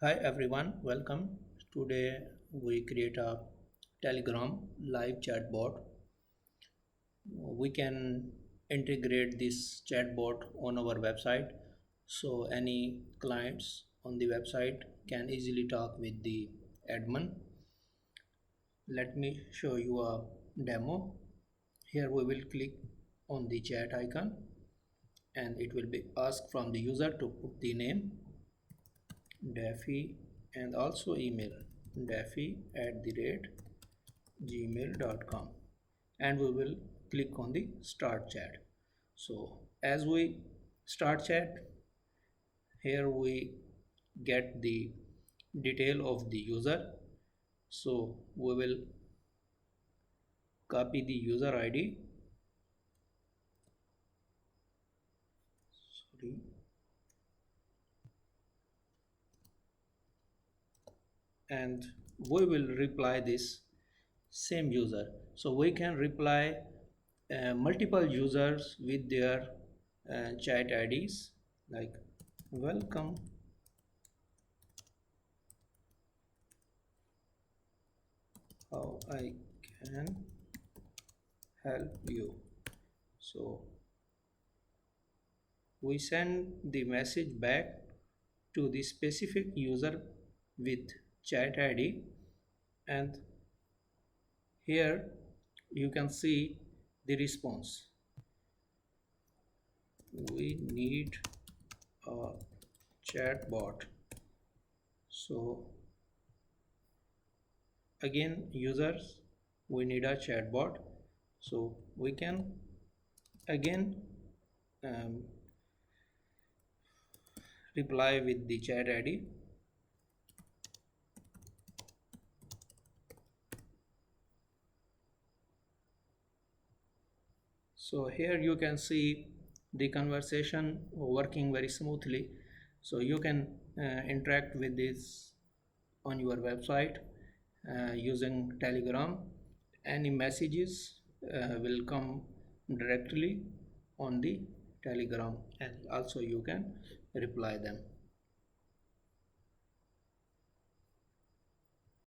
Hi everyone, welcome. Today we create a Telegram live chatbot. We can integrate this chatbot on our website so any clients on the website can easily talk with the admin. Let me show you a demo. Here we will click on the chat icon and it will be asked from the user to put the name Defi and also email defi@gmail.com, and we will click on the start chat. So as we start chat, here we get the detail of the user. So we will copy the user ID, sorry, and we will reply this same user. So we can reply multiple users with their chat IDs like welcome, how I can help you. So we send the message back to the specific user with chat ID, and here you can see the response. We need a chatbot. So again, users, we need a chatbot. So we can again um, reply with the chat ID. So here you can see the conversation working very smoothly. So you can interact with this on your website using Telegram. Any messages will come directly on the Telegram, and also you can reply them.